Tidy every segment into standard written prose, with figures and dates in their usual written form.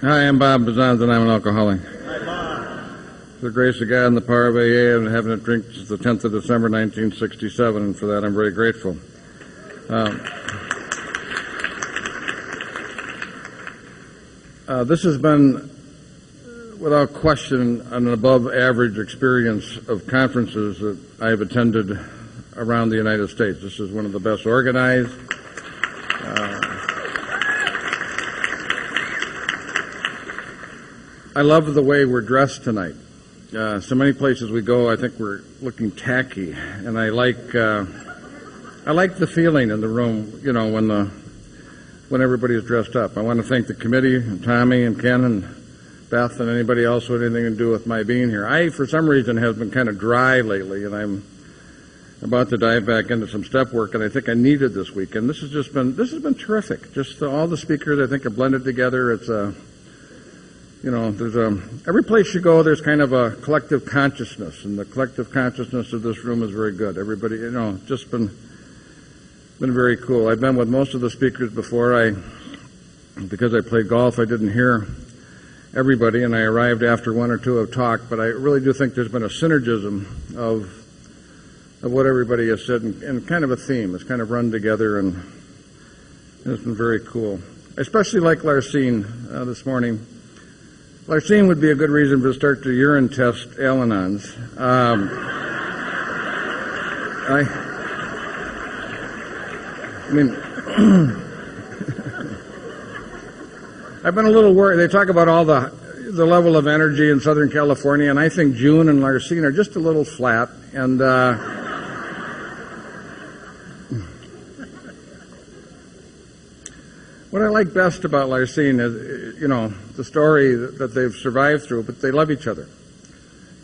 Hi, I'm Bob Bazans, and I'm an alcoholic. Hi, Bob. The grace of God and the power of AA, and having a drink since the 10th of December, 1967, and for that I'm very grateful. This has been, without question, an above-average experience of conferences that I have attended around the United States. This is one of the best organized. I love the way we're dressed tonight. So many places we go, I think we're looking tacky, and I like the feeling in the room, you know, when everybody's dressed up. I want to thank the committee, and Tommy and Ken and Beth and anybody else who had anything to do with my being here. I, for some reason, have been kind of dry lately, and I'm about to dive back into some step work, and I think I needed this weekend. This has been terrific. Just all the speakers, I think, are blended together. It's every place you go, there's kind of a collective consciousness, and the collective consciousness of this room is very good. Everybody, just been very cool. I've been with most of the speakers before. Because I played golf, I didn't hear everybody, and I arrived after one or two have talked, but I really do think there's been a synergism of what everybody has said, and kind of a theme. It's kind of run together, and it's been very cool. I especially like Larsine this morning. Larsine would be a good reason to start to urine test Al-Anons. I've been a little worried. They talk about all the level of energy in Southern California, and I think June and Larsine are just a little flat. And what I like best about Larsine is, the story that they've survived through, but they love each other.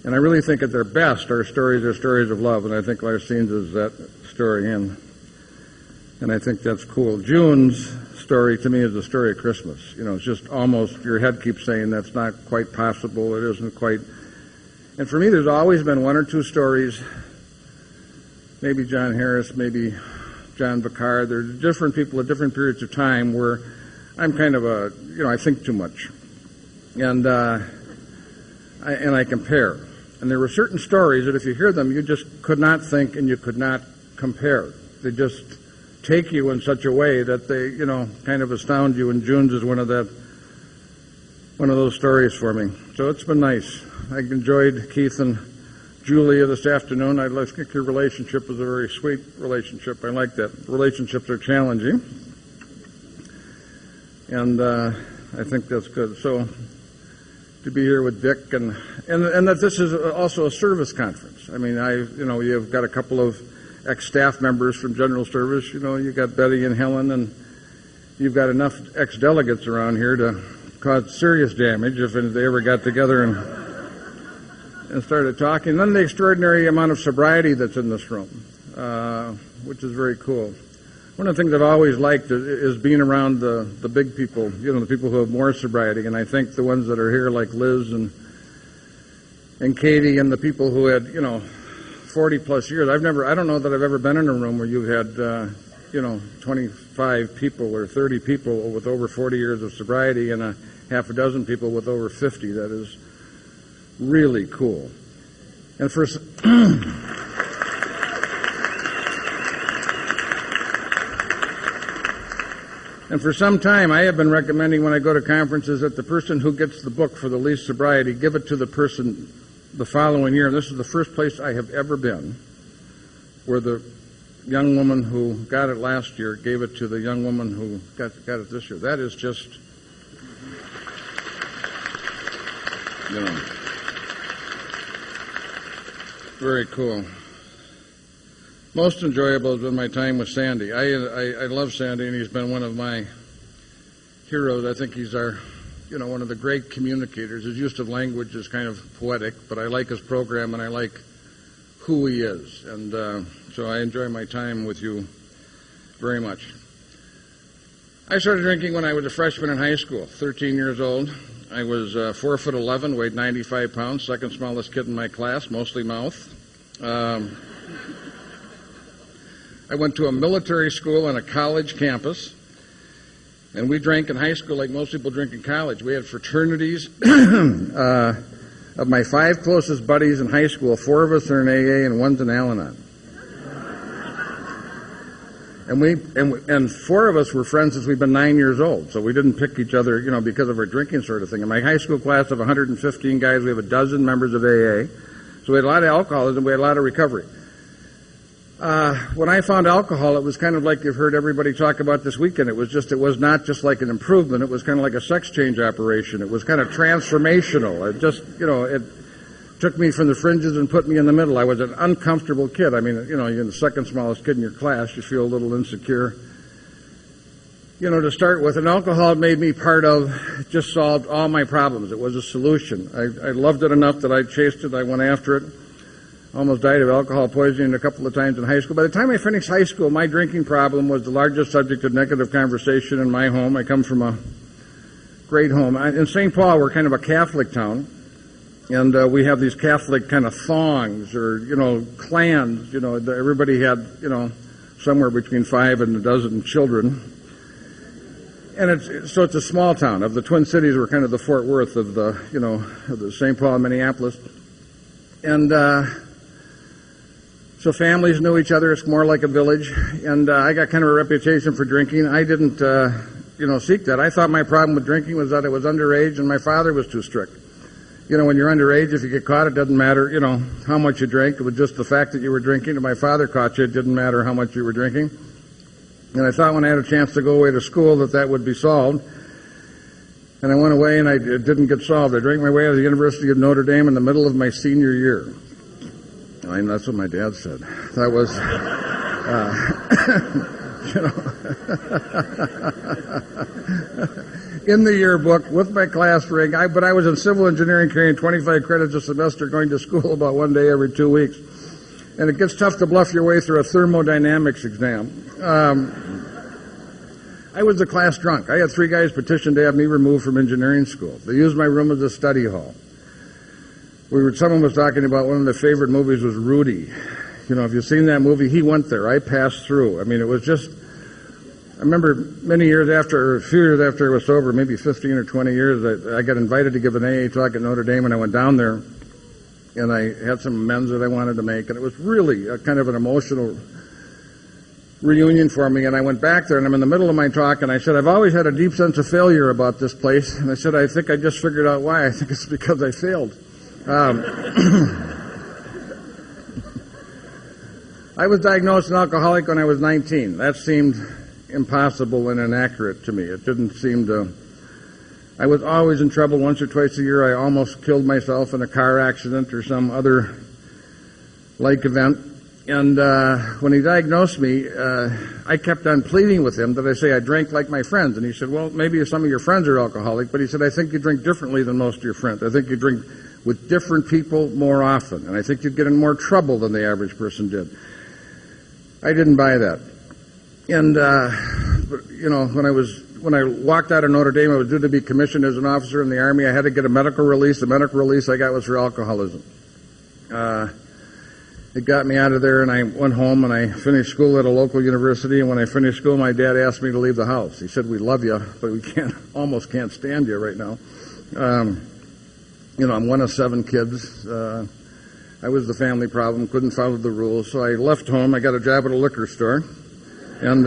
And I really think at their best, our stories are stories of love, and I think Larsine's is that story, and I think that's cool. June's story, to me, is the story of Christmas. It's just almost, your head keeps saying that's not quite possible, it isn't quite. And for me, there's always been one or two stories, maybe John Harris, maybe John Bakar. There's different people at different periods of time where I'm kind of I think too much. And I compare. And there were certain stories that if you hear them, you just could not think and you could not compare. They just take you in such a way that they, kind of astound you. And June's is one of those stories for me. So it's been nice. I enjoyed Keith and Julia this afternoon. I think your relationship is a very sweet relationship. I like that. Relationships are challenging, and I think that's good. So to be here with Dick and that this is also a service conference. I mean, you've got a couple of ex-staff members from General Service. You've got Betty and Helen, and you've got enough ex-delegates around here to cause serious damage if they ever got together and started talking. And then the extraordinary amount of sobriety that's in this room, which is very cool. One of the things I've always liked is being around the big people, the people who have more sobriety. And I think the ones that are here, like Liz and Katie, and the people who had, 40 plus years. I don't know that I've ever been in a room where you've had, 25 people or 30 people with over 40 years of sobriety and a half a dozen people with over 50. That is really cool. And for some time, I have been recommending when I go to conferences that the person who gets the book for the least sobriety, give it to the person the following year. And this is the first place I have ever been where the young woman who got it last year gave it to the young woman who got it this year. That is just, very cool. Most enjoyable has been my time with Sandy. I love Sandy, and he's been one of my heroes. I think he's our, one of the great communicators. His use of language is kind of poetic, but I like his program, and I like who he is. And so I enjoy my time with you very much. I started drinking when I was a freshman in high school, 13 years old. I was 4'11", weighed 95 pounds, second smallest kid in my class, mostly mouth. I went to a military school on a college campus, And we drank in high school like most people drink in college. We had fraternities. Of my 5 closest buddies in high school, 4 of us are in AA and 1's in Al-Anon. And 4 of us were friends since we've been 9 years old, so we didn't pick each other, because of our drinking sort of thing. In my high school class of 115 guys, we have a dozen members of AA. So we had a lot of alcoholism, we had a lot of recovery. When I found alcohol, it was kind of like you've heard everybody talk about this weekend. It was not just like an improvement. It was kind of like a sex change operation. It was kind of transformational. It just, it took me from the fringes and put me in the middle. I was an uncomfortable kid. I mean, you're the second smallest kid in your class. You feel a little insecure. To start with, and alcohol made me part of, it just solved all my problems. It was a solution. I loved it enough that I chased it. I went after it. Almost died of alcohol poisoning a couple of times in high school. By the time I finished high school, my drinking problem was the largest subject of negative conversation in my home. I come from a great home. In St. Paul, we're kind of a Catholic town, and we have these Catholic kind of thongs or, clans. Everybody had, somewhere between 5 and a dozen children. And it's a small town. Of the Twin Cities, we're kind of the Fort Worth of the, of the St. Paul and Minneapolis. And so families knew each other. It's more like a village. And I got kind of a reputation for drinking. I didn't, seek that. I thought my problem with drinking was that I was underage and my father was too strict. When you're underage, if you get caught, it doesn't matter, how much you drank. It was just the fact that you were drinking. If my father caught you, it didn't matter how much you were drinking. And I thought when I had a chance to go away to school that would be solved. And I went away and it didn't get solved. I drank my way out of the University of Notre Dame in the middle of my senior year. I mean, that's what my dad said. That was, in the yearbook with my class ring. But I was in civil engineering carrying 25 credits a semester going to school about one day every 2 weeks. And it gets tough to bluff your way through a thermodynamics exam. I was the class drunk. I had 3 guys petition to have me removed from engineering school. They used my room as a study hall. Someone was talking about one of their favorite movies was Rudy. If you've seen that movie, he went there. I passed through. I mean, it was just, I remember a few years after I was sober, maybe 15 or 20 years, I got invited to give an AA talk at Notre Dame, and I went down there, and I had some amends that I wanted to make, and it was really a kind of an emotional reunion for me. And I went back there, and I'm in the middle of my talk, and I said, I've always had a deep sense of failure about this place. And I said, I think I just figured out why. I think it's because I failed. I was diagnosed an alcoholic when I was 19. That seemed impossible and inaccurate to me. It didn't seem to... I was always in trouble. Once or twice a year I almost killed myself in a car accident or some other like event. And when he diagnosed me, I kept on pleading with him that I say I drank like my friends. And he said, well, maybe some of your friends are alcoholic, but he said, I think you drink differently than most of your friends. I think you drink with different people more often, and I think you'd get in more trouble than the average person did. I didn't buy that. And, when I walked out of Notre Dame, I was due to be commissioned as an officer in the Army. I had to get a medical release. The medical release I got was for alcoholism. It got me out of there, and I went home, and I finished school at a local university. And when I finished school, my dad asked me to leave the house. He said, we love you, but we almost can't stand you right now. I'm one of 7 kids. I was the family problem, couldn't follow the rules. So I left home. I got a job at a liquor store, and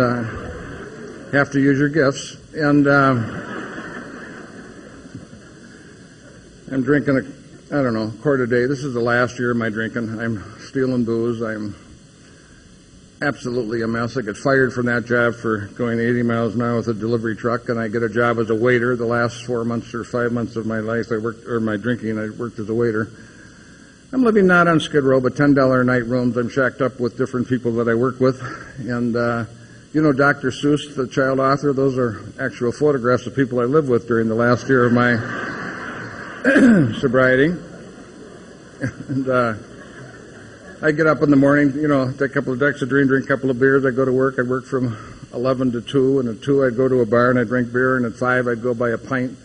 have to use your gifts. And I'm drinking a quart a day. This is the last year of my drinking. I'm stealing booze. I'm absolutely a mess. I get fired from that job for going 80 miles an hour with a delivery truck, and I get a job as a waiter. The last 4 months or 5 months of my life, I worked as a waiter. I'm living not on Skid Row, but $10 a night rooms. I'm shacked up with different people that I work with. And, Dr. Seuss, the child author, those are actual photographs of people I lived with during the last year of my sobriety. And I get up in the morning, take a couple of Dexedrine, drink a couple of beers. I go to work. I work from 11 to 2, and at 2 I'd go to a bar and I'd drink beer, and at 5 I'd go buy a pint.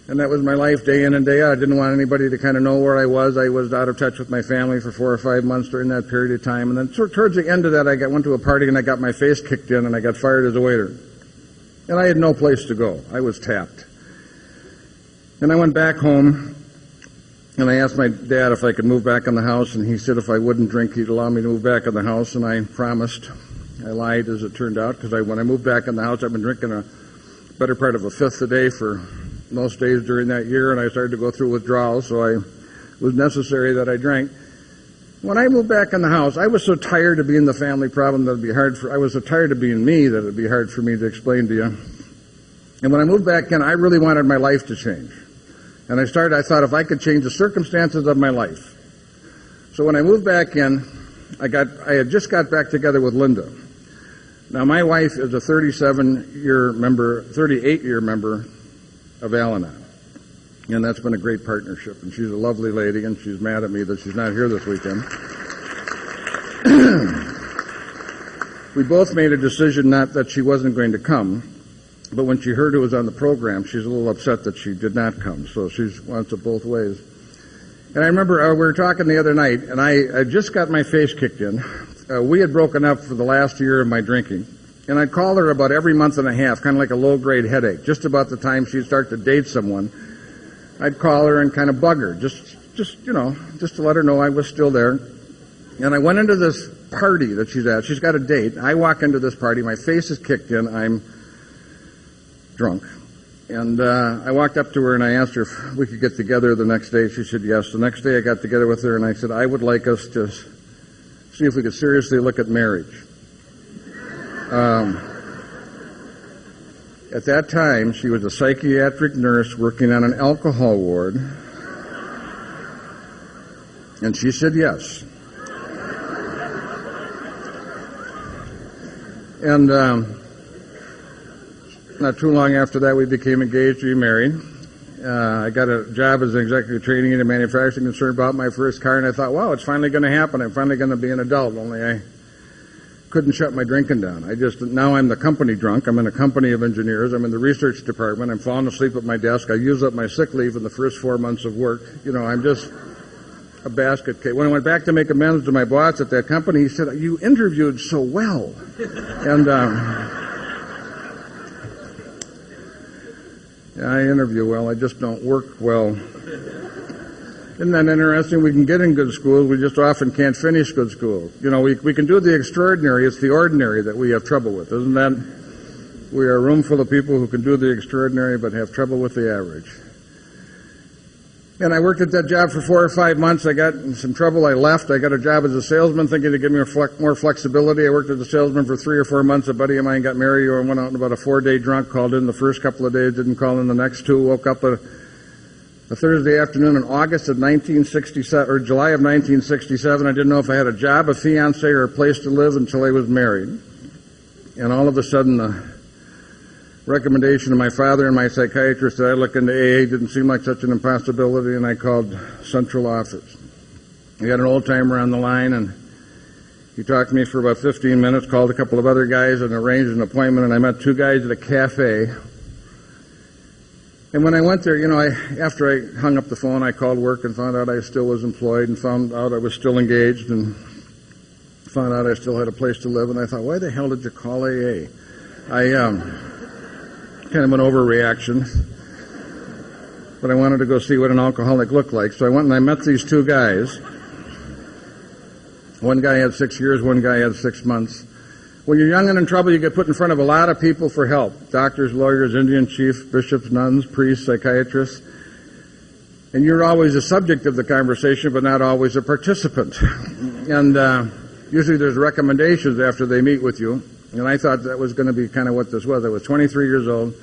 And that was my life day in and day out. I didn't want anybody to kind of know where I was. I was out of touch with my family for 4 or 5 months during that period of time. And then towards the end of that, I went to a party and I got my face kicked in and I got fired as a waiter. And I had no place to go. I was tapped. And I went back home, and I asked my dad if I could move back in the house, and he said if I wouldn't drink, he'd allow me to move back in the house, and I promised. I lied, as it turned out, because when I moved back in the house, I've been drinking a better part of a fifth a day for most days during that year, and I started to go through withdrawals, so it was necessary that I drank. When I moved back in the house, I was so tired of being the family problem that I was so tired of being me that it'd be hard for me to explain to you. And when I moved back in, I really wanted my life to change. And I thought if I could change the circumstances of my life. So when I moved back in, I had just got back together with Linda. Now my wife is a 38-year member of Al-Anon. And that's been a great partnership. And she's a lovely lady, and she's mad at me that she's not here this weekend. We both made a decision not that she wasn't going to come, but when she heard it was on the program, she's a little upset that she did not come. So she wants it both ways. And I remember we were talking the other night, and I just got my face kicked in. We had broken up for the last year of my drinking. And I'd call her about every month and a half, kind of like a low-grade headache. Just about the time she'd start to date someone, I'd call her and kind of bug her, just to let her know I was still there. And I went into this party that she's at. She's got a date. I walk into this party. My face is kicked in. I'm drunk. And I walked up to her and I asked her if we could get together the next day. She said yes. The next day I got together with her and I said, I would like us to see if we could seriously look at marriage. At that time, she was a psychiatric nurse working on an alcohol ward, and she said yes. And not too long after that, we became engaged to be married. I got a job as an executive training in a manufacturing concern, bought my first car, and I thought, wow, it's finally going to happen. I'm finally going to be an adult, only I couldn't shut my drinking down. Now I'm the company drunk. I'm in a company of engineers. I'm in the research department. I'm falling asleep at my desk. I use up my sick leave in the first 4 months of work. I'm just a basket case. When I went back to make amends to my boss at that company, he said, you interviewed so well. And yeah, I interview well. I just don't work well. Isn't that interesting? We can get in good schools. We just often can't finish good schools. We can do the extraordinary. It's the ordinary that we have trouble with. Isn't that? We are a room full of people who can do the extraordinary but have trouble with the average. And I worked at that job for 4 or 5 months. I got in some trouble. I left. I got a job as a salesman thinking to give me more flexibility. I worked as a salesman for 3 or 4 months. A buddy of mine got married or went out on about a 4-day drunk, called in the first couple of days, didn't call in the next 2, woke up a Thursday afternoon in August of 1967, or July of 1967. I didn't know if I had a job, a fiancé, or a place to live until I was married. And all of a sudden, the recommendation of my father and my psychiatrist that I look into AA didn't seem like such an impossibility, and I called central office. I got an old-timer on the line, and he talked to me for about 15 minutes, called a couple of other guys, and arranged an appointment, and I met 2 guys at a cafe. And when I went there, after I hung up the phone, I called work and found out I still was employed and found out I was still engaged and found out I still had a place to live. And I thought, why the hell did you call AA? Kind of an overreaction. But I wanted to go see what an alcoholic looked like. So I went and I met these 2 guys. One guy had 6 years, one guy had 6 months. When you're young and in trouble, you get put in front of a lot of people for help. Doctors, lawyers, Indian chiefs, bishops, nuns, priests, psychiatrists. And you're always a subject of the conversation, but not always a participant. And usually there's recommendations after they meet with you. And I thought that was going to be kind of what this was. I was 23 years old.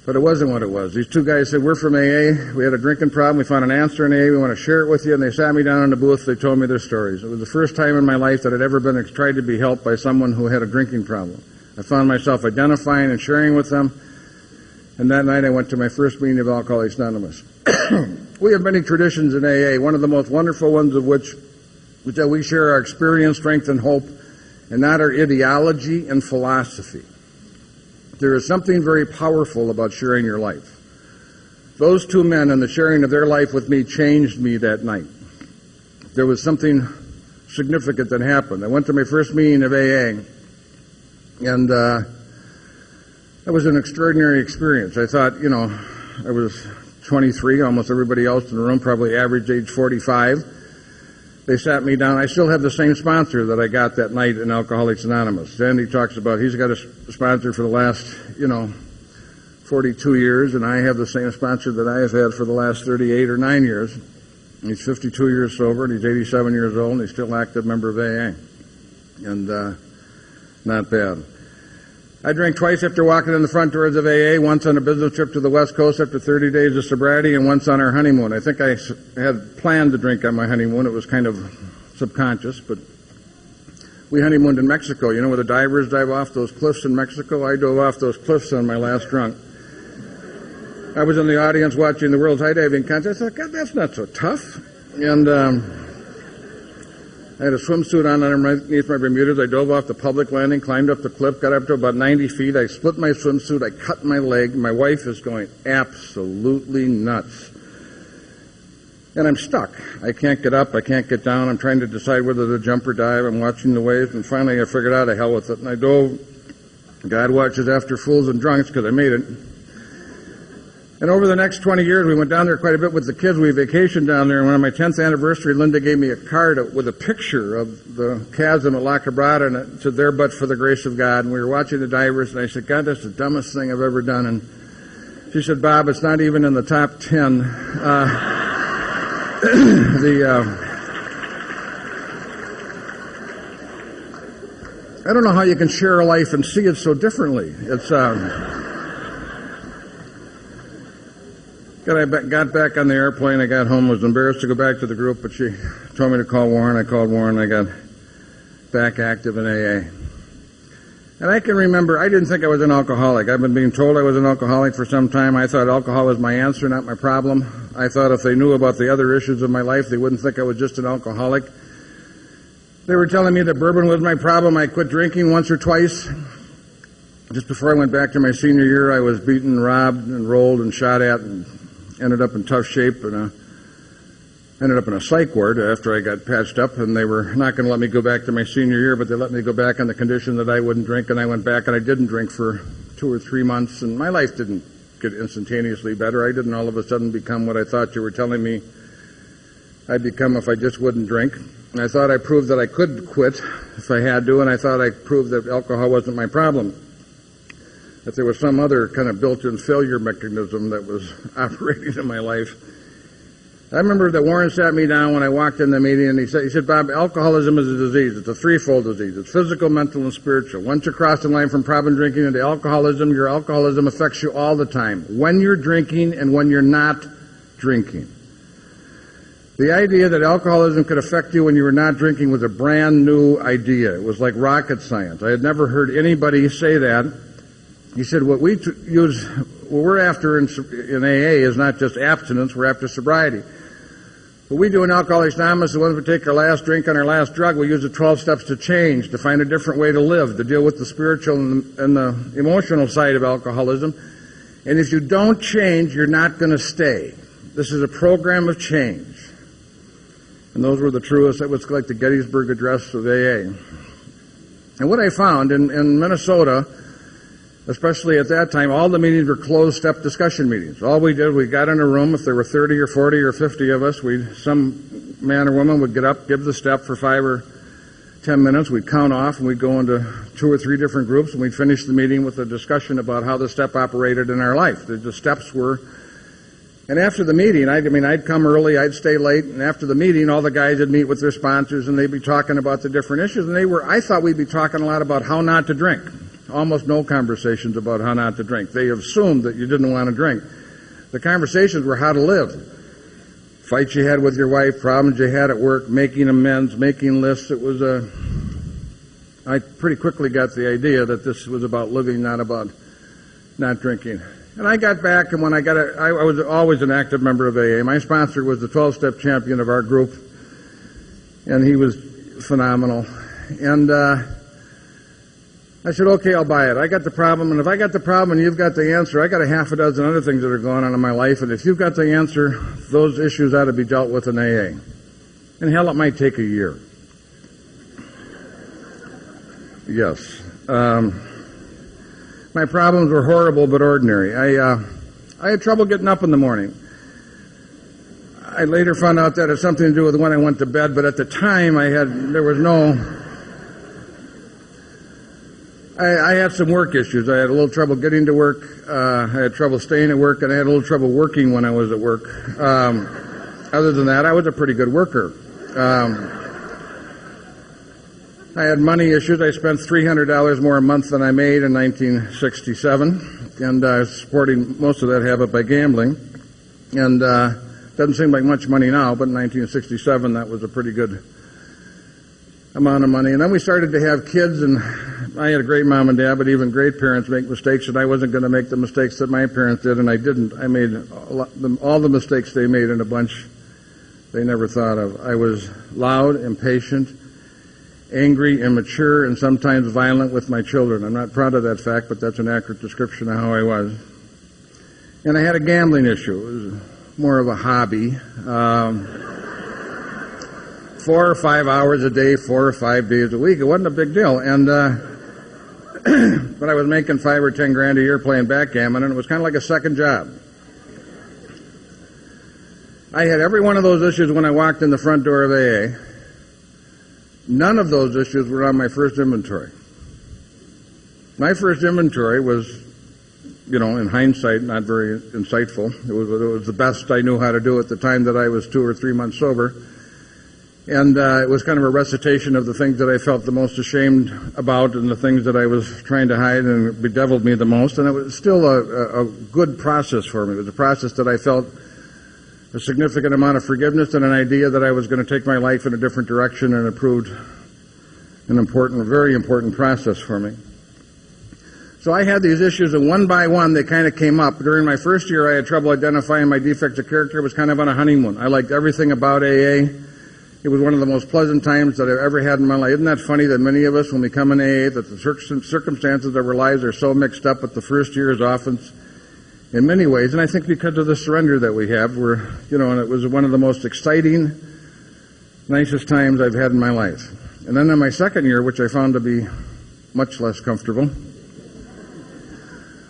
But it wasn't what it was. These 2 guys said, we're from AA. We had a drinking problem. We found an answer in AA. We want to share it with you. And they sat me down in the booth. They told me their stories. It was the first time in my life that I'd ever tried to be helped by someone who had a drinking problem. I found myself identifying and sharing with them. And that night I went to my first meeting of Alcoholics Anonymous. We have many traditions in AA. One of the most wonderful ones of which is that we share our experience, strength, and hope, and not our ideology and philosophy. There is something very powerful about sharing your life. Those 2 men and the sharing of their life with me changed me that night. There was something significant that happened. I went to my first meeting of AA, and That was an extraordinary experience. I thought, I was 23, almost everybody else in the room, probably average age 45. They sat me down. I still have the same sponsor that I got that night in Alcoholics Anonymous. Sandy talks about he's got a sponsor for the last, 42 years, and I have the same sponsor that I have had for the last 38 or 9 years. He's 52 years sober, and he's 87 years old, and he's still an active member of AA. And not bad. I drank twice after walking in the front doors of AA, once on a business trip to the West Coast after 30 days of sobriety, and once on our honeymoon. I think I had planned to drink on my honeymoon. It was kind of subconscious, but we honeymooned in Mexico. You know where the divers dive off those cliffs in Mexico? I dove off those cliffs on my last drunk. I was in the audience watching the World High Diving Contest. I thought, God, that's not so tough. And I had a swimsuit on underneath my Bermudas. I dove off the public landing, climbed up the cliff, got up to about 90 feet. I split my swimsuit. I cut my leg. My wife is going absolutely nuts. And I'm stuck. I can't get up. I can't get down. I'm trying to decide whether to jump or dive. I'm watching the waves. And finally I figured out, to hell with it. And I dove. God watches after fools and drunks, because I made it. And over the next 20 years, we went down there quite a bit with the kids. We vacationed down there, and on my 10th anniversary, Linda gave me a card with a picture of the chasm at La Quebrada, and it said, "There but for the grace of God." And we were watching the divers, and I said, "God, that's the dumbest thing I've ever done." And she said, "Bob, it's not even in the top 10. I don't know how you can share a life and see it so differently. It's... I got back on the airplane. I got home. Was embarrassed to go back to the group, but she told me to call Warren. I called Warren. I got back active in AA. And I can remember, I didn't think I was an alcoholic. I've been being told I was an alcoholic for some time. I thought alcohol was my answer, not my problem. I thought if they knew about the other issues of my life, they wouldn't think I was just an alcoholic. They were telling me that bourbon was my problem. I quit drinking once or twice. Just before I went back to my senior year, I was beaten, robbed, and rolled and shot at, and ended up in tough shape, and ended up in a psych ward after I got patched up, and they were not going to let me go back to my senior year, but they let me go back on the condition that I wouldn't drink, and I went back, and I didn't drink for 2 or 3 months, and my life didn't get instantaneously better. I didn't all of a sudden become what I thought you were telling me I'd become if I just wouldn't drink. And I thought I proved that I could quit if I had to, and I thought I proved that alcohol wasn't my problem. That there was some other kind of built-in failure mechanism that was operating in my life. I remember that Warren sat me down when I walked in the meeting, and he said, "Bob, alcoholism is a disease. It's a threefold disease. It's physical, mental, and spiritual. Once you cross the line from problem drinking into alcoholism, your alcoholism affects you all the time, when you're drinking and when you're not drinking." The idea that alcoholism could affect you when you were not drinking was a brand new idea. It was like rocket science. I had never heard anybody say that. He said, what we're after in AA is not just abstinence, we're after sobriety. What we do in Alcoholics Anonymous is when we take our last drink on our last drug, we use the 12 steps to change, to find a different way to live, to deal with the spiritual and the emotional side of alcoholism. And if you don't change, you're not going to stay. This is a program of change. And those were the truest, that was like the Gettysburg Address of AA. And what I found in Minnesota, especially at that time, all the meetings were closed-step discussion meetings. All we did, we got in a room. If there were 30 or 40 or 50 of us, some man or woman would get up, give the step for 5 or 10 minutes. We'd count off, and we'd go into 2 or 3 different groups, and we'd finish the meeting with a discussion about how the step operated in our life. The steps were... And after the meeting, I'd come early, I'd stay late, and after the meeting, all the guys would meet with their sponsors, and they'd be talking about the different issues, and I thought we'd be talking a lot about how not to drink. Almost no conversations about how not to drink. They assumed that you didn't want to drink. The conversations were how to live. Fights you had with your wife, problems you had at work, making amends, making lists. I pretty quickly got the idea that this was about living, not about not drinking. And I got back, and when I was always an active member of AA. My sponsor was the 12-step champion of our group, and he was phenomenal. And I said, okay, I'll buy it. I got the problem, and if I got the problem and you've got the answer, I got a half a dozen other things that are going on in my life, and if you've got the answer, those issues ought to be dealt with in AA. And hell, it might take a year. Yes. My problems were horrible but ordinary. I had trouble getting up in the morning. I later found out that it had something to do with when I went to bed, but at the time I had some work issues. I had a little trouble getting to work. I had trouble staying at work, and I had a little trouble working when I was at work. Other than that, I was a pretty good worker. I had money issues. I spent $300 more a month than I made in 1967, and I was supporting most of that habit by gambling. And doesn't seem like much money now, but in 1967 that was a pretty good amount of money. And then we started to have kids, and I had a great mom and dad, but even great parents make mistakes, and I wasn't going to make the mistakes that my parents did, and I didn't. I made all the mistakes they made in a bunch they never thought of. I was loud, impatient, angry, immature, and sometimes violent with my children. I'm not proud of that fact, but that's an accurate description of how I was. And I had a gambling issue. It was more of a hobby. 4 or 5 hours a day, 4 or 5 days a week. It wasn't a big deal. And but I was making 5 or 10 grand a year playing backgammon, and it was kind of like a second job. I had every one of those issues when I walked in the front door of AA. None of those issues were on my first inventory. My first inventory was, in hindsight, not very insightful. It was the best I knew how to do at the time that I was 2 or 3 months sober. And it was kind of a recitation of the things that I felt the most ashamed about and the things that I was trying to hide and bedeviled me the most. And it was still a good process for me. It was a process that I felt a significant amount of forgiveness and an idea that I was going to take my life in a different direction, and it proved an important, very important process for me. So I had these issues, and one by one they kind of came up. During my first year I had trouble identifying my defects of character. I was kind of on a honeymoon. I liked everything about AA. It was one of the most pleasant times that I've ever had in my life. Isn't that funny that many of us, when we come in AA, that the circumstances of our lives are so mixed up, but the first year is often, in many ways, and I think because of the surrender that we have, and it was one of the most exciting, nicest times I've had in my life. And then in my second year, which I found to be much less comfortable,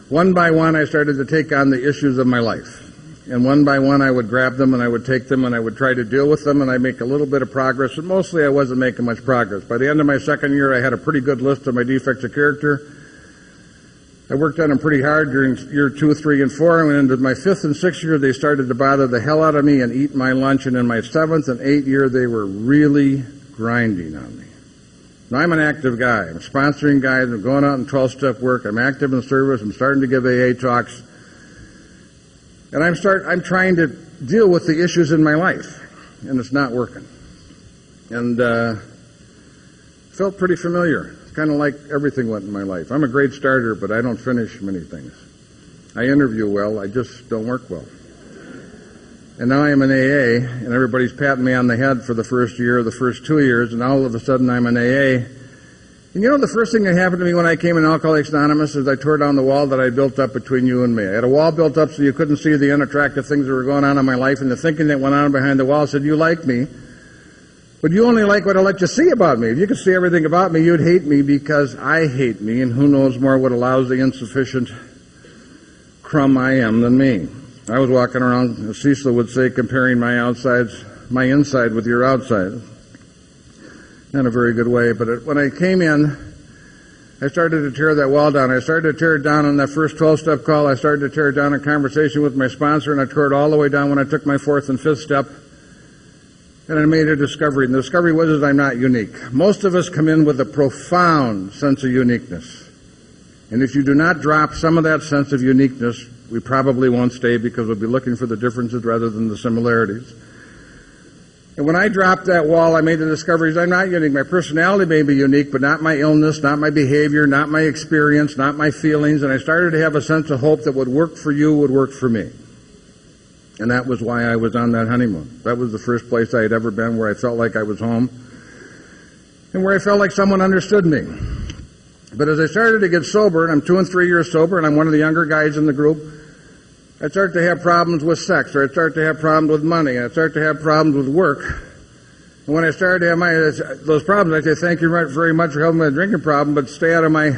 one by one I started to take on the issues of my life. And one by one I would grab them and I would take them and I would try to deal with them, and I'd make a little bit of progress, and mostly I wasn't making much progress. By the end of my second year I had a pretty good list of my defects of character. I worked on them pretty hard during year 2, 3, and 4, and into my 5th and 6th year they started to bother the hell out of me and eat my lunch, and in my 7th and 8th year they were really grinding on me. Now I'm an active guy. I'm sponsoring guys. I'm going out in 12-step work. I'm active in service. I'm starting to give AA talks. And I'm trying to deal with the issues in my life, and it's not working. And felt pretty familiar. Kind of like everything went in my life. I'm a great starter, but I don't finish many things. I interview well. I just don't work well. And now I'm in AA, and everybody's patting me on the head for the first year, the first 2 years, and all of a sudden I'm in AA. And the first thing that happened to me when I came in Alcoholics Anonymous is I tore down the wall that I built up between you and me. I had a wall built up so you couldn't see the unattractive things that were going on in my life, and the thinking that went on behind the wall said, you like me, but you only like what I let you see about me. If you could see everything about me, you'd hate me because I hate me, and who knows more what allows the insufficient crumb I am than me. I was walking around, as Cecil would say, comparing my inside with your outside. Not a very good way, but when I came in, I started to tear that wall down. I started to tear it down on that first 12-step call. I started to tear it down in conversation with my sponsor, and I tore it all the way down when I took my 4th and 5th step. And I made a discovery, and the discovery was that I'm not unique. Most of us come in with a profound sense of uniqueness. And if you do not drop some of that sense of uniqueness, we probably won't stay, because we'll be looking for the differences rather than the similarities. And when I dropped that wall, I made the discoveries I'm not unique. My personality may be unique, but not my illness, not my behavior, not my experience, not my feelings. And I started to have a sense of hope that what worked for you would work for me. And that was why I was on that honeymoon. That was the first place I had ever been where I felt like I was home and where I felt like someone understood me. But as I started to get sober, and I'm 2 and 3 years sober, and I'm one of the younger guys in the group, I started to have problems with sex, or I started to have problems with money, and I started to have problems with work. And when I started to have those problems, I say, thank you very much for helping my drinking problem, but stay out of my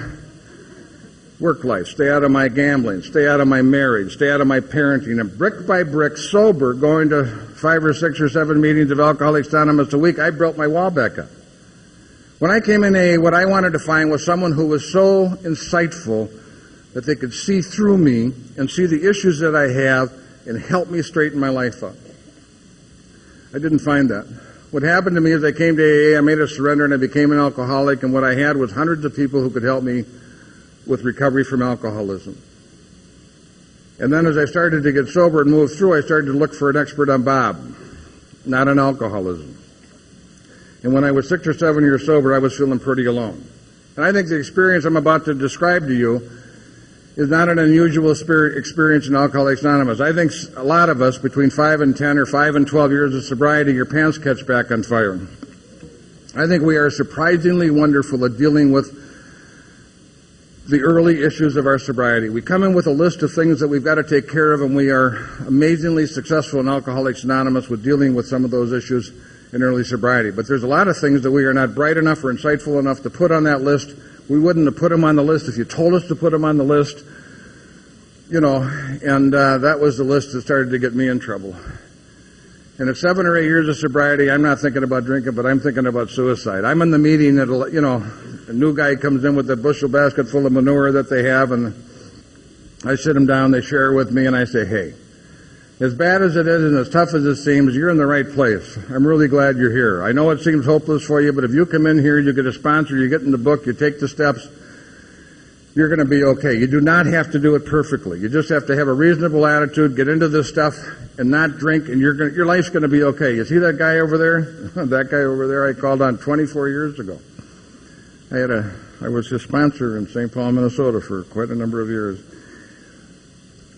work life, stay out of my gambling, stay out of my marriage, stay out of my parenting, and brick by brick, sober, going to 5 or 6 or 7 meetings of Alcoholics Anonymous a week, I built my wall back up. When I came in AA, what I wanted to find was someone who was so insightful that they could see through me and see the issues that I have and help me straighten my life up. I didn't find that. What happened to me is I came to AA, I made a surrender, and I became an alcoholic, and what I had was hundreds of people who could help me with recovery from alcoholism. And then as I started to get sober and move through, I started to look for an expert on Bob, not on alcoholism. And when I was 6 or 7 years sober, I was feeling pretty alone. And I think the experience I'm about to describe to you is not an unusual experience in Alcoholics Anonymous. I think a lot of us, between 5 and 10 or 5 and 12 years of sobriety, your pants catch back on fire. I think we are surprisingly wonderful at dealing with the early issues of our sobriety. We come in with a list of things that we've got to take care of, and we are amazingly successful in Alcoholics Anonymous with dealing with some of those issues in early sobriety. But there's a lot of things that we are not bright enough or insightful enough to put on that list. We wouldn't have put them on the list if you told us to put them on the list, and that was the list that started to get me in trouble. And at 7 or 8 years of sobriety, I'm not thinking about drinking, but I'm thinking about suicide. I'm in the meeting that, a new guy comes in with a bushel basket full of manure that they have, and I sit them down, they share with me, and I say, hey, as bad as it is and as tough as it seems, you're in the right place. I'm really glad you're here. I know it seems hopeless for you, but if you come in here, you get a sponsor, you get in the book, you take the steps, you're going to be okay. You do not have to do it perfectly. You just have to have a reasonable attitude, get into this stuff, and not drink, and your life's going to be okay. You see that guy over there? That guy over there I called on 24 years ago. I was his sponsor in St. Paul, Minnesota for quite a number of years.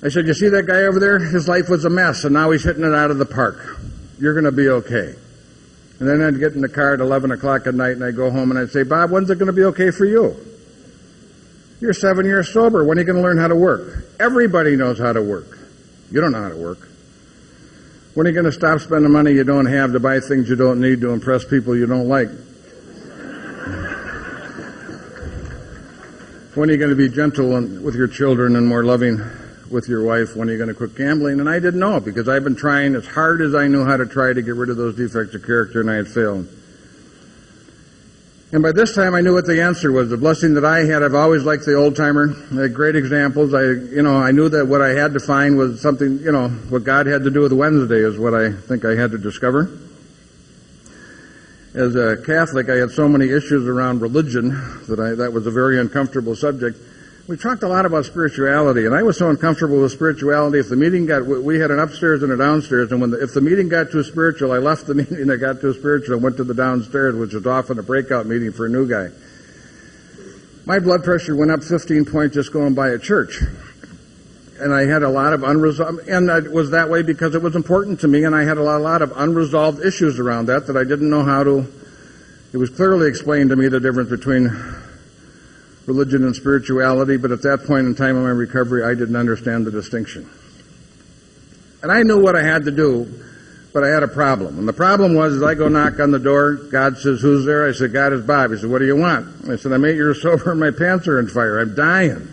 I said, you see that guy over there? His life was a mess, and now he's hitting it out of the park. You're going to be okay. And then I'd get in the car at 11 o'clock at night, and I'd go home, and I'd say, Bob, when's it going to be okay for you? You're 7 years sober. When are you going to learn how to work? Everybody knows how to work. You don't know how to work. When are you going to stop spending money you don't have to buy things you don't need to impress people you don't like? When are you going to be gentle with your children and more loving with your wife? When are you going to quit gambling? And I didn't know, because I've been trying as hard as I knew how to try to get rid of those defects of character, and I had failed. And by this time, I knew what the answer was. The blessing that I had, I've always liked the old-timer. I had great examples. I knew that what I had to find was something, what God had to do with Wednesday is what I think I had to discover. As a Catholic, I had so many issues around religion that was a very uncomfortable subject. We talked a lot about spirituality, and I was so uncomfortable with spirituality. If the meeting we had an upstairs and a downstairs, and if the meeting got too spiritual, I left the meeting that got too spiritual and went to the downstairs, which was often a breakout meeting for a new guy. My blood pressure went up 15 points just going by a church. And I had a lot of unresolved, and it was that way because it was important to me, and I had a lot of unresolved issues around that I didn't know how to. It was clearly explained to me the difference between religion and spirituality, but at that point in time in my recovery, I didn't understand the distinction. And I knew what I had to do, but I had a problem. And the problem was, as I go knock on the door, God says, who's there? I said, God, is Bob. He said, what do you want? I said, I'm 8 years sober and my pants are on fire. I'm dying.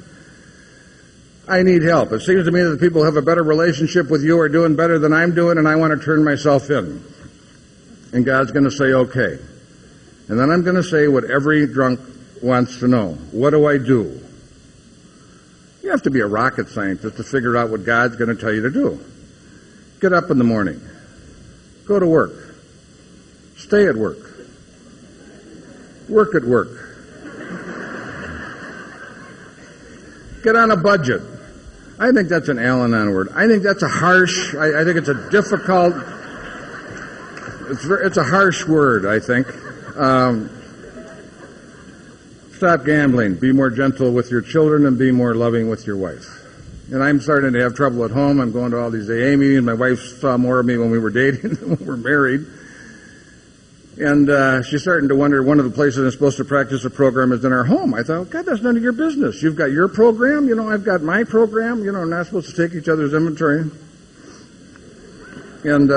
I need help. It seems to me that the people who have a better relationship with you are doing better than I'm doing, and I want to turn myself in. And God's going to say, okay. And then I'm going to say what every drunk wants to know. What do I do? You have to be a rocket scientist to figure out what God's going to tell you to do. Get up in the morning. Go to work. Stay at work. Work at work. Get on a budget. I think that's an Al-Anon word. I think that's a harsh, I think it's a difficult, it's a harsh word, I think. Stop gambling. Be more gentle with your children and be more loving with your wife. And I'm starting to have trouble at home. I'm going to all these AA meetings. My wife saw more of me when we were dating than when we were married. And she's starting to wonder, one of the places I'm supposed to practice a program is in our home. I thought, God, that's none of your business. You've got your program, I've got my program, we're not supposed to take each other's inventory. And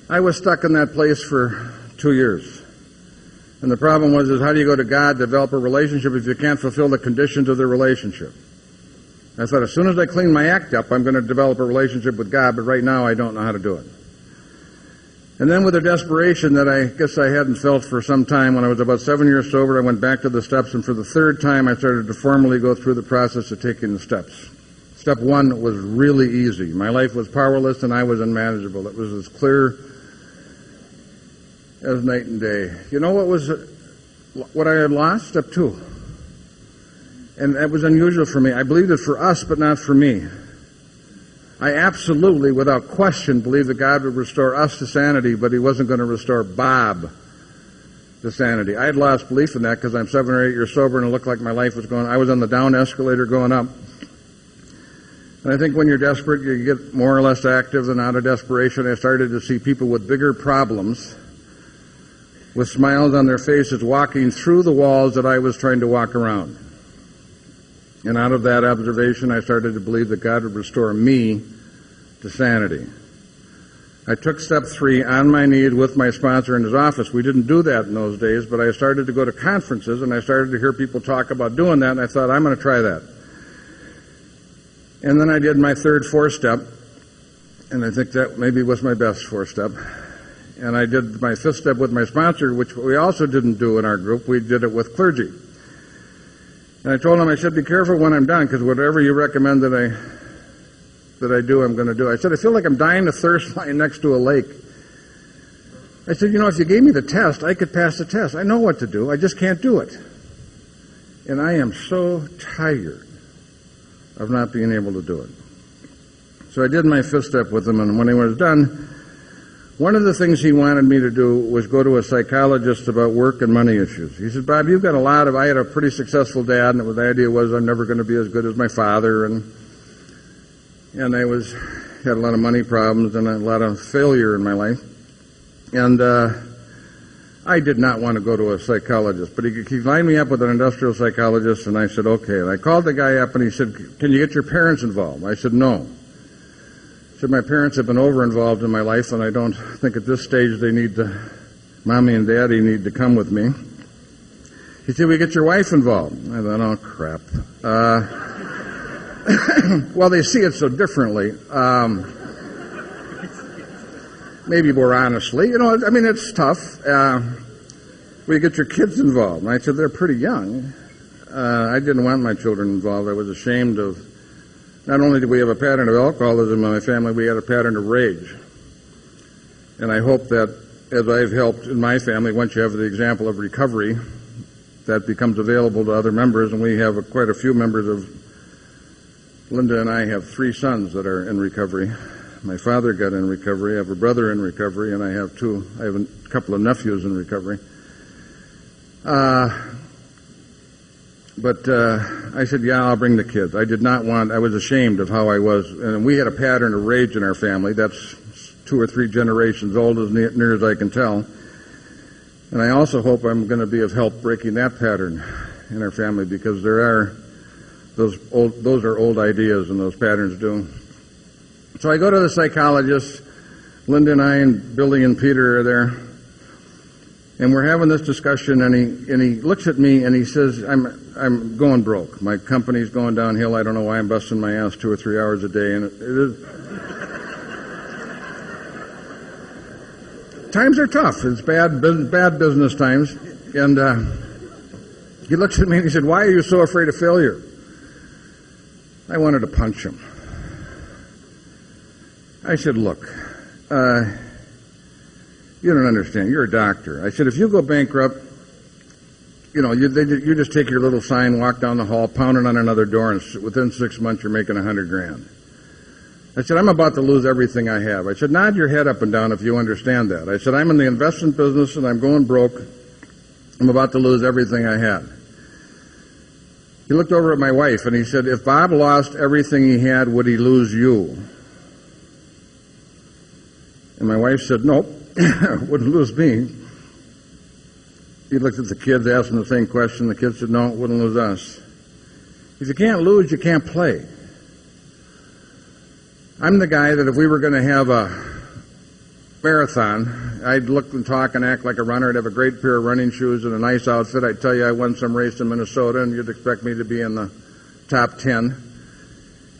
I was stuck in that place for 2 years. And the problem was, is how do you go to God, develop a relationship if you can't fulfill the conditions of the relationship? I thought, as soon as I clean my act up, I'm going to develop a relationship with God, but right now I don't know how to do it. And then with a desperation that I guess I hadn't felt for some time, when I was about 7 years sober, I went back to the steps, and for the third time I started to formally go through the process of taking the steps. Step one was really easy. My life was powerless and I was unmanageable. It was as clear as night and day. You know what I had lost? Step two. And that was unusual for me. I believed it for us, but not for me. I absolutely, without question, believed that God would restore us to sanity, but he wasn't going to restore Bob to sanity. I had lost belief in that because I'm 7 or 8 years sober and it looked like my life was going. I was on the down escalator going up. And I think when you're desperate, you get more or less active, and out of desperation, I started to see people with bigger problems, with smiles on their faces, walking through the walls that I was trying to walk around. And out of that observation, I started to believe that God would restore me to sanity. I took step 3 on my knees with my sponsor in his office. We didn't do that in those days, but I started to go to conferences, and I started to hear people talk about doing that, and I thought, I'm going to try that. And then I did my third 4-step, and I think that maybe was my best 4-step. And I did my 5th step with my sponsor, which we also didn't do in our group. We did it with clergy. And I told him, I said, be careful when I'm done, because whatever you recommend that I do, I'm going to do. I said, I feel like I'm dying of thirst lying next to a lake. I said, if you gave me the test, I could pass the test. I know what to do. I just can't do it. And I am so tired of not being able to do it. So I did my 5th step with him, and when he was done, one of the things he wanted me to do was go to a psychologist about work and money issues. He said, Bob, you've got I had a pretty successful dad, and the idea was I'm never going to be as good as my father, and I had a lot of money problems and a lot of failure in my life. And I did not want to go to a psychologist, but he lined me up with an industrial psychologist, and I said, okay. And I called the guy up, and he said, can you get your parents involved? I said, no. He said, my parents have been over-involved in my life, and I don't think at this stage Mommy and Daddy need to come with me. He said, we get your wife involved. I thought, oh, crap. Well, they see it so differently. Maybe more honestly. It's tough. We get your kids involved. And I said, they're pretty young. I didn't want my children involved. I was ashamed of. Not only did we have a pattern of alcoholism in my family, we had a pattern of rage. And I hope that as I've helped in my family, once you have the example of recovery, that becomes available to other members. And we have quite a few members of, Linda and I have 3 sons that are in recovery. My father got in recovery. I have a brother in recovery, and I have a couple of nephews in recovery. But I said, yeah, I'll bring the kids. I was ashamed of how I was. And we had a pattern of rage in our family. That's 2 or 3 generations old, as near as I can tell. And I also hope I'm going to be of help breaking that pattern in our family, because those are old ideas, and those patterns do. So I go to the psychologist. Linda and I and Billy and Peter are there. And we're having this discussion, and he looks at me and he says, I'm going broke. My company's going downhill. I don't know why I'm busting my ass 2 or 3 hours a day. And it is. Times are tough. It's bad business times. And he looks at me and he said, why are you so afraid of failure? I wanted to punch him. I said, look, you don't understand. You're a doctor. I said, if you go bankrupt, you just take your little sign, walk down the hall, pound it on another door, and within 6 months you're making $100,000. I said, I'm about to lose everything I have. I said, nod your head up and down if you understand that. I said, I'm in the investment business and I'm going broke. I'm about to lose everything I had. He looked over at my wife and he said, if Bob lost everything he had, would he lose you? And my wife said, nope, wouldn't lose me. He looked at the kids, asked them the same question. The kids said, no, it wouldn't lose us. If you can't lose, you can't play. I'm the guy that if we were going to have a marathon I'd look and talk and act like a runner. I'd have a great pair of running shoes and a nice outfit. I'd tell you I won some race in Minnesota, and you'd expect me to be in the top 10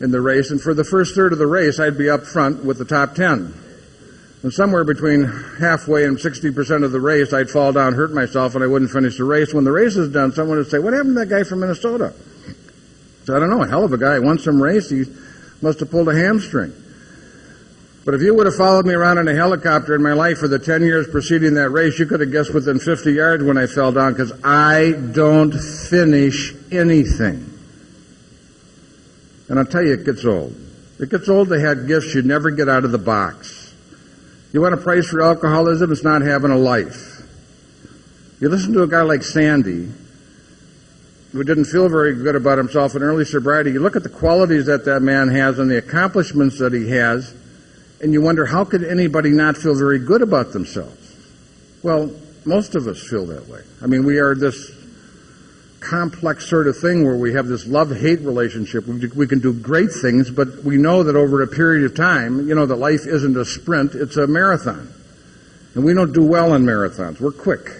in the race. And for the first third of the race, I'd be up front with the top 10. And somewhere between halfway and 60% of the race, I'd fall down, hurt myself, and I wouldn't finish the race. When the race is done, someone would say, "What happened to that guy from Minnesota?" So I don't know, a hell of a guy. Won some race. He must have pulled a hamstring. But if you would have followed me around in a helicopter in my life for the 10 years preceding that race, you could have guessed within 50 yards when I fell down, because I don't finish anything. And I'll tell you, it gets old. It gets old to have gifts you never get out of the box. You want a price for alcoholism? It's not having a life. You listen to a guy like Sandy, who didn't feel very good about himself in early sobriety. You look at the qualities that man has and the accomplishments that he has, and you wonder, how could anybody not feel very good about themselves? Well, most of us feel that way. I mean, we are this complex sort of thing where we have this love-hate relationship. We can do great things, but we know that over a period of time, that life isn't a sprint, it's a marathon. And we don't do well in marathons. We're quick.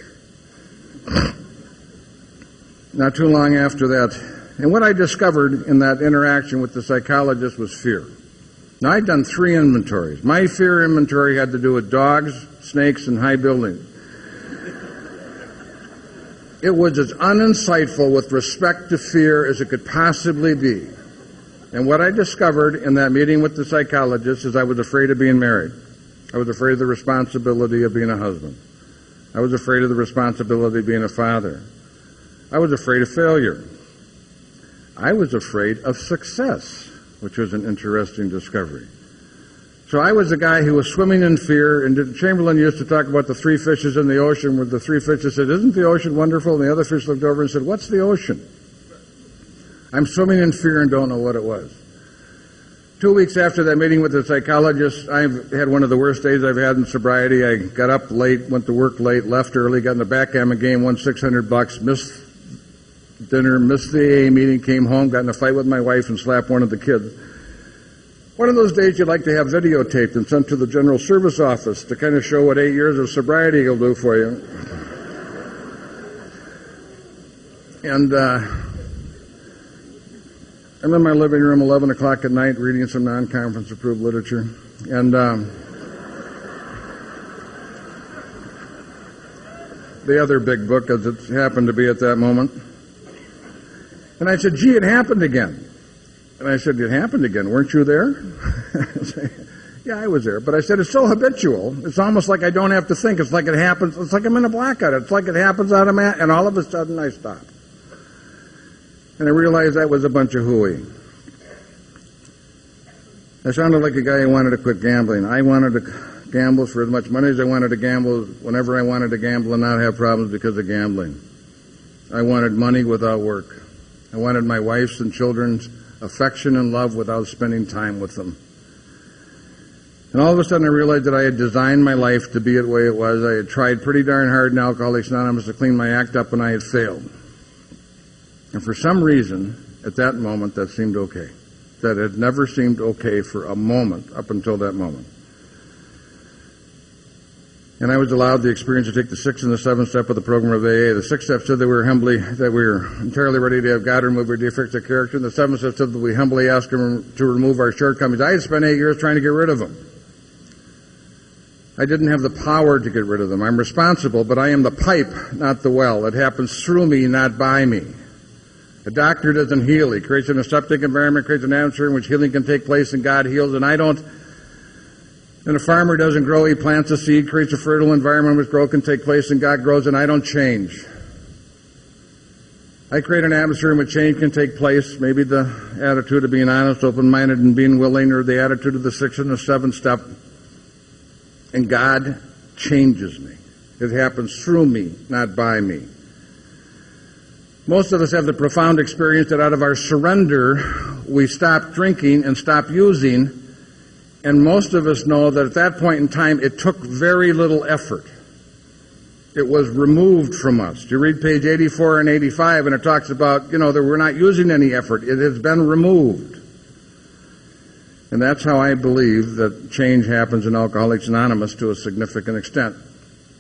Not too long after that, and what I discovered in that interaction with the psychologist was fear. Now, I'd done 3 inventories. My fear inventory had to do with dogs, snakes, and high buildings. It was as uninsightful with respect to fear as it could possibly be. And what I discovered in that meeting with the psychologist is I was afraid of being married. I was afraid of the responsibility of being a husband. I was afraid of the responsibility of being a father. I was afraid of failure. I was afraid of success, which was an interesting discovery. So I was a guy who was swimming in fear, and Chamberlain used to talk about the 3 fishes in the ocean, where the 3 fishes said, "Isn't the ocean wonderful?" And the other fish looked over and said, "What's the ocean?" I'm swimming in fear and don't know what it was. 2 weeks after that meeting with the psychologist, I had one of the worst days I've had in sobriety. I got up late, went to work late, left early, got in the backgammon game, won $600, missed dinner, missed the AA meeting, came home, got in a fight with my wife, and slapped one of the kids. One of those days you'd like to have videotaped and sent to the General Service Office to kind of show what 8 years of sobriety will do for you. And I'm in my living room 11 o'clock at night reading some non-conference approved literature. And the other big book, as it happened to be at that moment. And I said, "Gee, it happened again." And I said, "It happened again. Weren't you there?" "Yeah, I was there." But I said, "It's so habitual. It's almost like I don't have to think. It's like it happens. It's like I'm in a blackout. It's like it happens automatically." And all of a sudden I stopped. And I realized that was a bunch of hooey. I sounded like a guy who wanted to quit gambling. I wanted to gamble for as much money as I wanted to gamble, whenever I wanted to gamble, and not have problems because of gambling. I wanted money without work. I wanted my wife's and children's affection and love without spending time with them. And all of a sudden I realized that I had designed my life to be the way it was. I had tried pretty darn hard in Alcoholics Anonymous to clean my act up, and I had failed. And for some reason, at that moment, that seemed okay. That had never seemed okay for a moment up until that moment. And I was allowed the experience to take the 6th and the 7th step of the program of AA. The 6th step said that we were entirely ready to have God remove our defects of character. And the 7th step said that we humbly ask Him to remove our shortcomings. I had spent 8 years trying to get rid of them. I didn't have the power to get rid of them. I'm responsible, but I am the pipe, not the well. It happens through me, not by me. A doctor doesn't heal. He creates an aseptic environment, creates an atmosphere in which healing can take place, and God heals. And a farmer doesn't grow. He plants a seed, creates a fertile environment in which growth can take place, and God grows, and I don't change. I create an atmosphere in which change can take place, maybe the attitude of being honest, open-minded, and being willing, or the attitude of the 6th and the 7th step, and God changes me. It happens through me, not by me. Most of us have the profound experience that out of our surrender, we stop drinking and stop using, and most of us know that at that point in time, it took very little effort. It was removed from us. You read page 84 and 85, and it talks about, that we're not using any effort. It has been removed. And that's how I believe that change happens in Alcoholics Anonymous to a significant extent.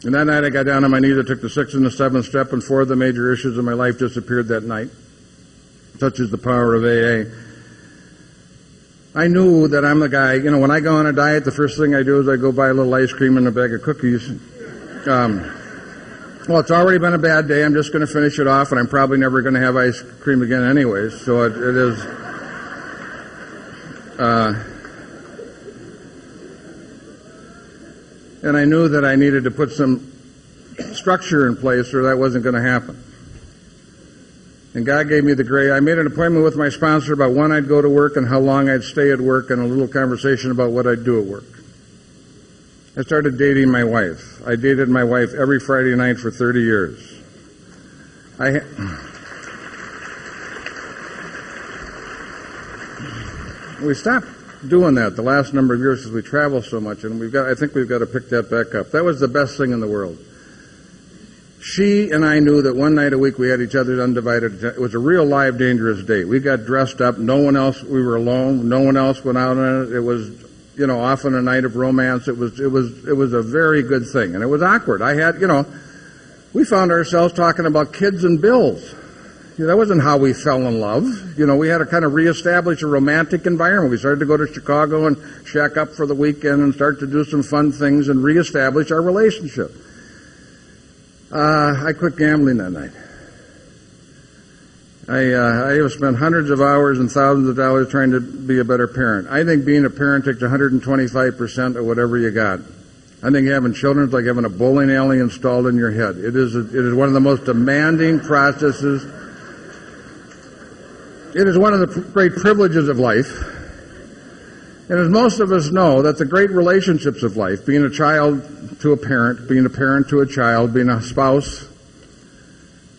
And that night I got down on my knees, I took the 6th and the 7th step, and 4 of the major issues of my life disappeared that night, such as the power of AA. I knew that I'm the guy, when I go on a diet, the first thing I do is I go buy a little ice cream and a bag of cookies. Well, it's already been a bad day. I'm just going to finish it off, and I'm probably never going to have ice cream again anyways, so it is... and I knew that I needed to put some structure in place or that wasn't going to happen. And God gave me the grace. I made an appointment with my sponsor about when I'd go to work and how long I'd stay at work, and a little conversation about what I'd do at work. I started dating my wife. I dated my wife every Friday night for 30 years. We stopped doing that the last number of years because we travel so much, and I think we've got to pick that back up. That was the best thing in the world. She and I knew that one night a week we had each other's undivided attention. It was a real live, dangerous date. We got dressed up. No one else. We were alone. No one else went out on it. It was, often a night of romance. It was a very good thing, and it was awkward. We found ourselves talking about kids and bills. That wasn't how we fell in love. We had to kind of reestablish a romantic environment. We started to go to Chicago and shack up for the weekend and start to do some fun things and reestablish our relationship. I quit gambling that night. I have spent hundreds of hours and thousands of dollars trying to be a better parent. I think being a parent takes 125% of whatever you got. I think having children is like having a bowling alley installed in your head. It is one of the most demanding processes. It is one of the great privileges of life. And as most of us know, that the great relationships of life, being a child to a parent, being a parent to a child, being a spouse,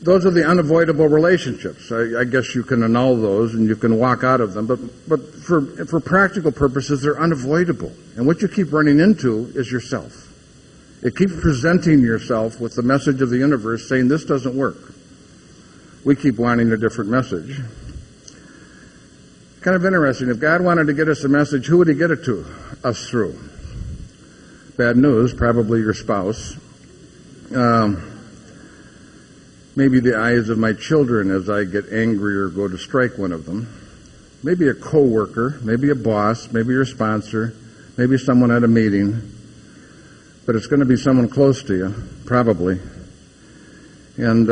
those are the unavoidable relationships. I guess you can annul those and you can walk out of them, but for practical purposes, they're unavoidable. And what you keep running into is yourself. It keeps presenting yourself with the message of the universe saying, this doesn't work. We keep wanting a different message. Kind of interesting. If God wanted to get us a message, who would he get it to us through? Bad news, probably your spouse. Maybe the eyes of my children as I get angry or go to strike one of them. Maybe a coworker, maybe a boss, maybe your sponsor, maybe someone at a meeting. But it's going to be someone close to you, probably. And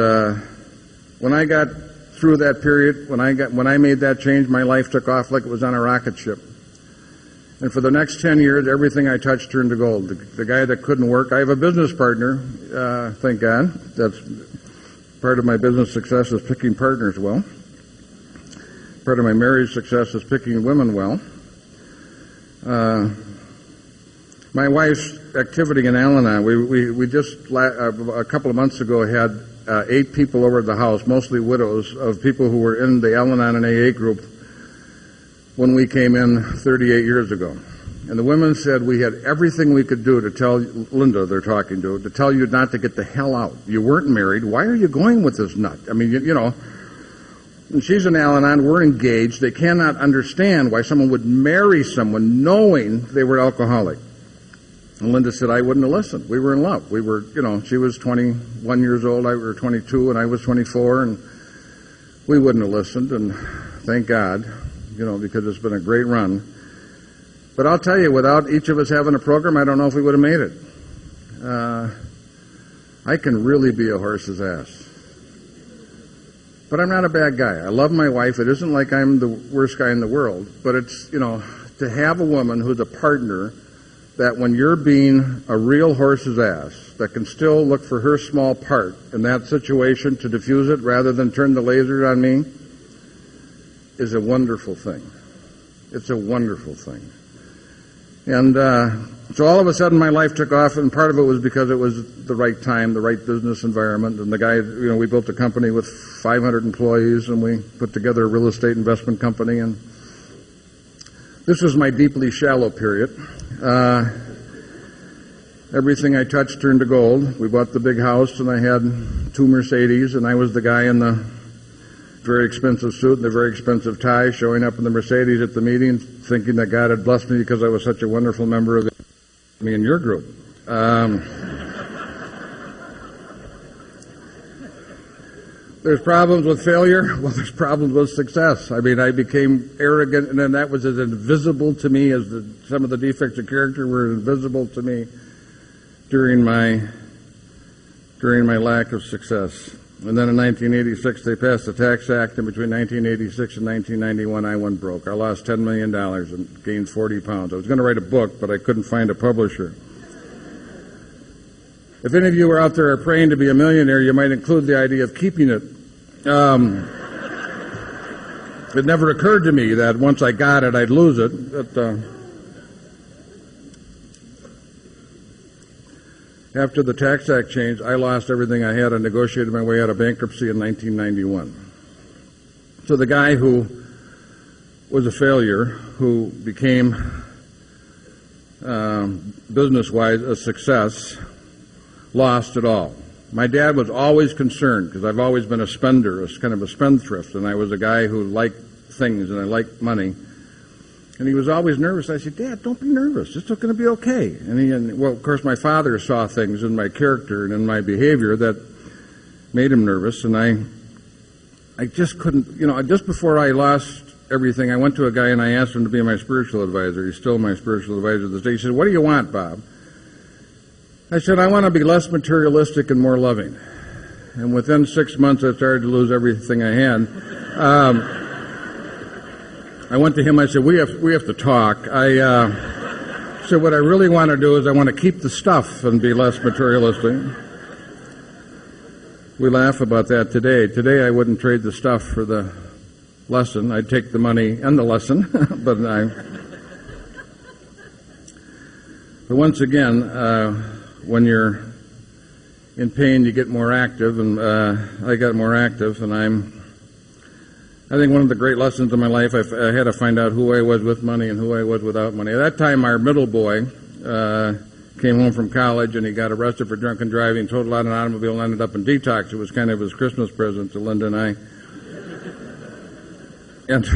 when I got through that period, when I made that change, my life took off like it was on a rocket ship. And for the next 10 years, everything I touched turned to gold. The guy that couldn't work, I have a business partner, thank God. That's part of my business success is picking partners well. Part of my marriage success is picking women well. My wife's activity in Al-Anon, we just a couple of months ago had 8 people over at the house, mostly widows, of people who were in the Al-Anon and AA group when we came in 38 years ago. And the women said we had everything we could do to tell Linda, they're talking to tell you not to get the hell out. You weren't married. Why are you going with this nut? I mean, and she's in Al-Anon. We're engaged. They cannot understand why someone would marry someone knowing they were alcoholic. And Linda said, I wouldn't have listened. We were in love. We were, she was 21 years old, I was 22, and I was 24, and we wouldn't have listened, and thank God, because it's been a great run. But I'll tell you, without each of us having a program, I don't know if we would have made it. I can really be a horse's ass. But I'm not a bad guy. I love my wife. It isn't like I'm the worst guy in the world, but it's, to have a woman who's a partner that when you're being a real horse's ass, that can still look for her small part in that situation to diffuse it rather than turn the lasers on me, is a wonderful thing. It's a wonderful thing. And so all of a sudden my life took off, and part of it was because it was the right time, the right business environment, and the guy, we built a company with 500 employees, and we put together a real estate investment company, and this was my deeply shallow period. Everything I touched turned to gold. We bought the big house, and I had 2 Mercedes, and I was the guy in the very expensive suit and the very expensive tie, showing up in the Mercedes at the meeting, thinking that God had blessed me because I was such a wonderful member of me and your group. There's problems with failure. Well, there's problems with success. I mean, I became arrogant, and then that was as invisible to me as some of the defects of character were invisible to me during my lack of success. And then in 1986, they passed the Tax Act, and between 1986 and 1991, I went broke. I lost $10 million and gained 40 pounds. I was going to write a book, but I couldn't find a publisher. If any of you are out there are praying to be a millionaire, you might include the idea of keeping it. It never occurred to me that once I got it, I'd lose it. After the Tax Act changed, I lost everything I had. I negotiated my way out of bankruptcy in 1991. So the guy who was a failure, who became business-wise a success, lost it all. My dad was always concerned, because I've always been a spender, a kind of a spendthrift, and I was a guy who liked things and I liked money. And he was always nervous. I said, Dad, don't be nervous. It's going to be okay. Well, of course, my father saw things in my character and in my behavior that made him nervous, and I just couldn't, just before I lost everything, I went to a guy and I asked him to be my spiritual advisor. He's still my spiritual advisor to this day. He said, what do you want, Bob? I said, I want to be less materialistic and more loving. And within 6 months, I started to lose everything I had. I went to him. I said, we have to talk. I said, what I really want to do is I want to keep the stuff and be less materialistic. We laugh about that today. Today, I wouldn't trade the stuff for the lesson. I'd take the money and the lesson. But once again, when you're in pain, you get more active, and I got more active, and I think one of the great lessons of my life, I had to find out who I was with money and who I was without money. At that time, our middle boy came home from college, and he got arrested for drunken driving, totaled out an automobile, and ended up in detox. It was kind of his Christmas present to Linda and I. And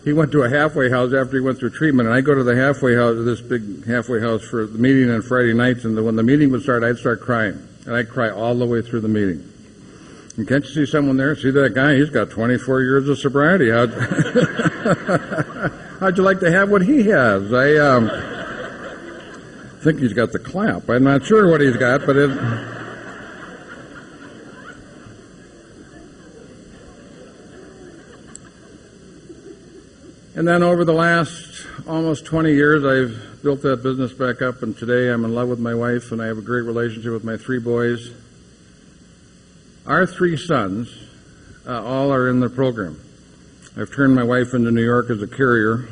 he went to a halfway house after he went through treatment, and I go to the halfway house, this big halfway house, for the meeting on Friday nights, and when the meeting would start, I'd start crying, and I'd cry all the way through the meeting. And can't you see someone there? See that guy? He's got 24 years of sobriety. How'd you like to have what he has? I think he's got the clap. I'm not sure what he's got, but it... And then over the last almost 20 years, I've built that business back up, and today I'm in love with my wife, and I have a great relationship with my 3 boys. Our 3 sons all are in the program. I've turned my wife into New York as a carrier.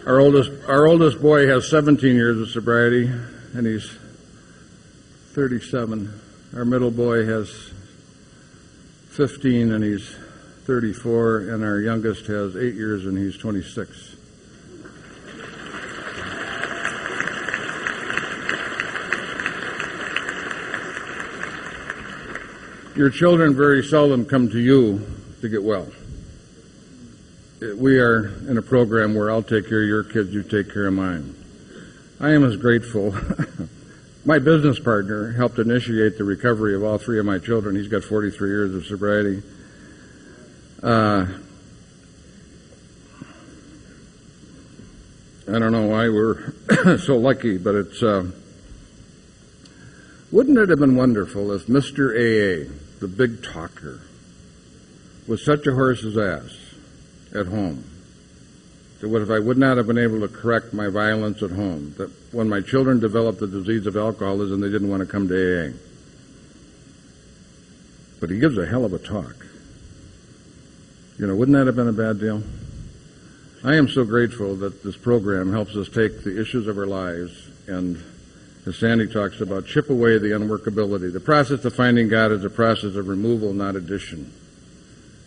Our oldest boy has 17 years of sobriety, and he's 37. Our middle boy has 15, and he's 34, and our youngest has 8 years, and he's 26. Your children very seldom come to you to get well. We are in a program where I'll take care of your kids, you take care of mine. I am as grateful. My business partner helped initiate the recovery of all 3 of my children. He's got 43 years of sobriety. I don't know why we're so lucky, but it's... wouldn't it have been wonderful if Mr. AA, the big talker, was such a horse's ass at home? That what if I would not have been able to correct my violence at home? That when my children developed the disease of alcoholism, they didn't want to come to AA. But he gives a hell of a talk. Wouldn't that have been a bad deal? I am so grateful that this program helps us take the issues of our lives and, as Sandy talks about, chip away the unworkability. The process of finding God is a process of removal, not addition.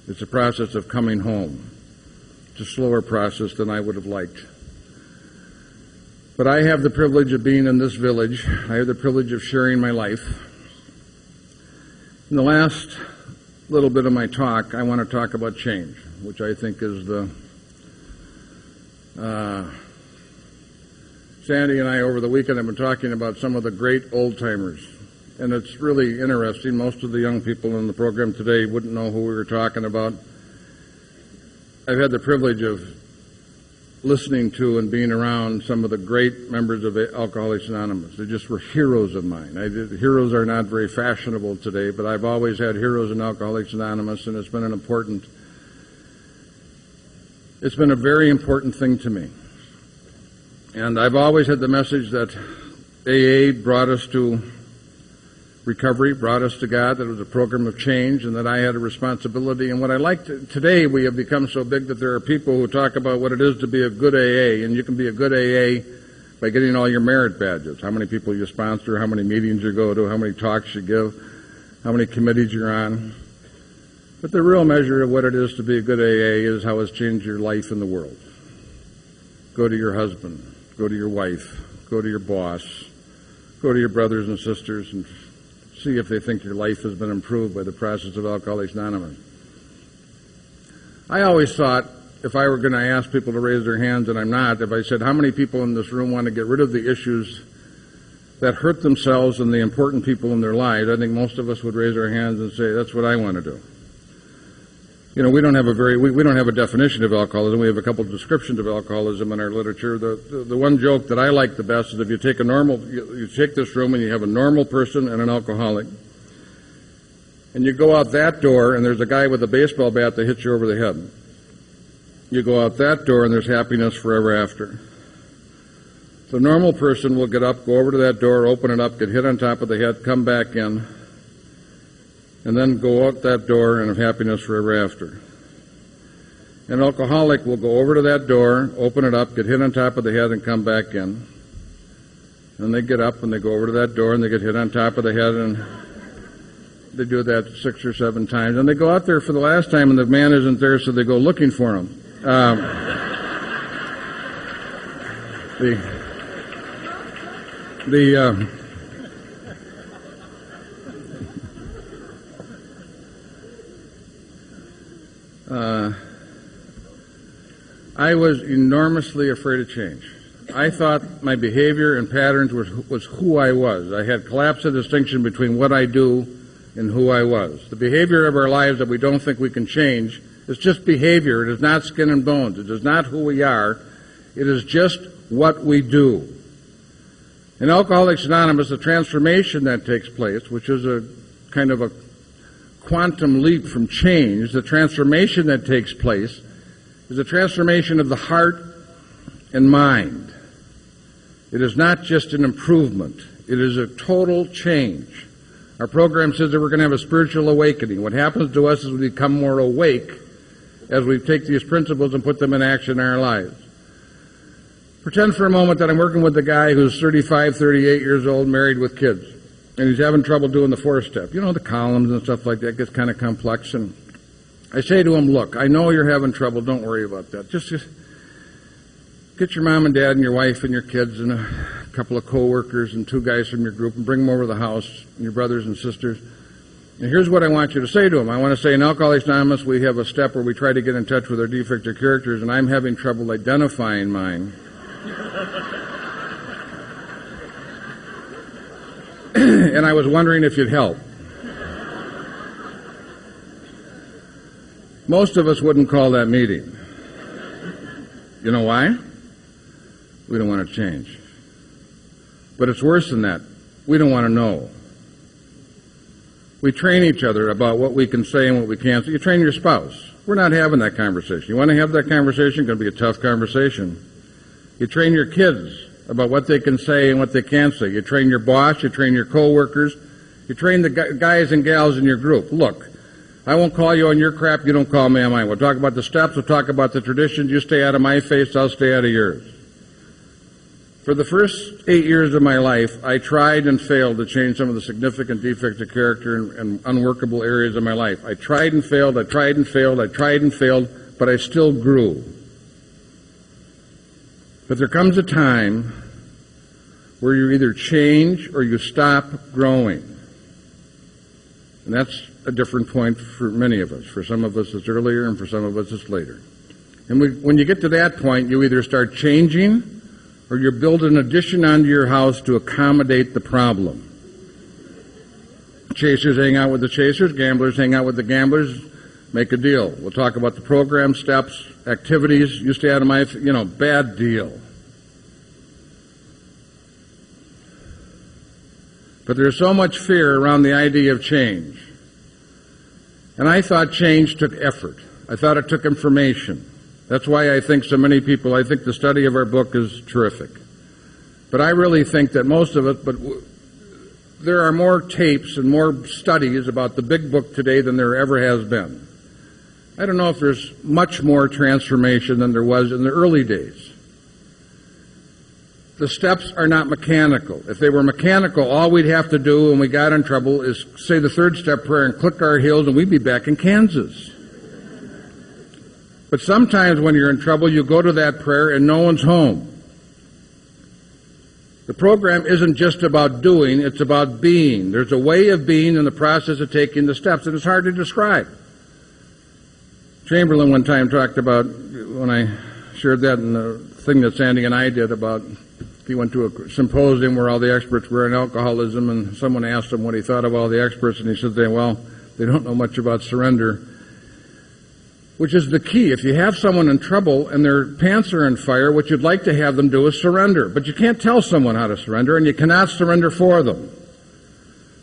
It's a process of coming home. It's a slower process than I would have liked. But I have the privilege of being in this village. I have the privilege of sharing my life. In the last little bit of my talk, I want to talk about change, which I think is the... Sandy and I over the weekend have been talking about some of the great old-timers. and it's really interesting. Most of the young people in the program today wouldn't know who we were talking about. I've had the privilege of listening to and being around some of the great members of Alcoholics Anonymous. They just were heroes of mine. Heroes are not very fashionable today, but I've always had heroes in Alcoholics Anonymous, and it's been a very important thing to me. And I've always had the message that AA brought us to recovery, brought us to God, that it was a program of change, and that I had a responsibility. And what I like today, we have become so big that there are people who talk about what it is to be a good AA, and you can be a good AA by getting all your merit badges, how many people you sponsor, how many meetings you go to, how many talks you give, how many committees you're on. But the real measure of what it is to be a good AA is how it's changed your life in the world. Go to your husband, go to your wife, go to your boss, go to your brothers and sisters, and see if they think your life has been improved by the process of Alcoholics Anonymous. I always thought, if I were going to ask people to raise their hands, and I'm not, if I said, how many people in this room want to get rid of the issues that hurt themselves and the important people in their lives, I think most of us would raise our hands and say, that's what I want to do. You know, we don't have a definition of alcoholism. We have a couple of descriptions of alcoholism in our literature. The one joke that I like the best is if you take you take this room and you have a normal person and an alcoholic, and you go out that door and there's a guy with a baseball bat that hits you over the head. You go out that door and there's happiness forever after. The normal person will get up, go over to that door, open it up, get hit on top of the head, come back in, and then go out that door and have happiness forever after. An alcoholic will go over to that door, open it up, get hit on top of the head, and come back in. And they get up and they go over to that door and they get hit on top of the head, and they do that 6 or 7 times. And they go out there for the last time and the man isn't there, so they go looking for him. I was enormously afraid of change. I thought my behavior and patterns was who I was. I had collapsed the distinction between what I do and who I was. The behavior of our lives that we don't think we can change is just behavior. It is not skin and bones. It is not who we are. It is just what we do. In Alcoholics Anonymous, the transformation that takes place, which is a kind of a quantum leap from change, the transformation that takes place is a transformation of the heart and mind. It is not just an improvement. It is a total change. Our program says that we're going to have a spiritual awakening. What happens to us is we become more awake as we take these principles and put them in action in our lives. Pretend for a moment that I'm working with a guy who's 35, 38 years old, married with kids, and he's having trouble doing the 4-step. You know, the columns and stuff like that gets kind of complex, and I say to him, look, I know you're having trouble. Don't worry about that. Just get your mom and dad and your wife and your kids and a couple of co-workers and 2 guys from your group and bring them over to the house, and your brothers and sisters. And here's what I want you to say to them. I want to say in Alcoholics Anonymous we have a step where we try to get in touch with our defects or characters, and I'm having trouble identifying mine. And I was wondering if you'd help. Most of us wouldn't call that meeting. You know why? We don't want to change. But it's worse than that. We don't want to know. We train each other about what we can say and what we can't say. You train your spouse. We're not having that conversation. You want to have that conversation? It's going to be a tough conversation. You train your kids about what they can say and what they can't say. You train your boss. You train your co-workers. You train the guys and gals in your group. Look, I won't call you on your crap. You don't call me on mine. We'll talk about the steps. We'll talk about the traditions. You stay out of my face. I'll stay out of yours. For the first 8 years of my life, I tried and failed to change some of the significant defects of character and unworkable areas of my life. I tried and failed. I tried and failed. I tried and failed, but I still grew. But there comes a time where you either change or you stop growing. And that's a different point for many of us. For some of us it's earlier, and for some of us it's later. And when you get to that point, you either start changing or you build an addition onto your house to accommodate the problem. chasers hang out with the chasers, gamblers hang out with the gamblers, make a deal. We'll talk about the program, steps, activities. You stay out of my, bad deal. But there's so much fear around the idea of change. And I thought change took effort. I thought it took information. That's why I think so many people, I think the study of our book is terrific. But I really think that most of it, there are more tapes and more studies about the big book today than there ever has been. I don't know if there's much more transformation than there was in the early days. The steps are not mechanical. If they were mechanical, all we'd have to do when we got in trouble is say the third step prayer and click our heels and we'd be back in Kansas. But sometimes when you're in trouble, you go to that prayer and no one's home. The program isn't just about doing, it's about being. There's a way of being in the process of taking the steps, and it's hard to describe. Chamberlain one time talked about, when I shared that in the thing that Sandy and I did about, he went to a symposium where all the experts were in alcoholism, and someone asked him what he thought of all the experts, and he said, well, they don't know much about surrender, which is the key. If you have someone in trouble and their pants are on fire, what you'd like to have them do is surrender. But you can't tell someone how to surrender, and you cannot surrender for them.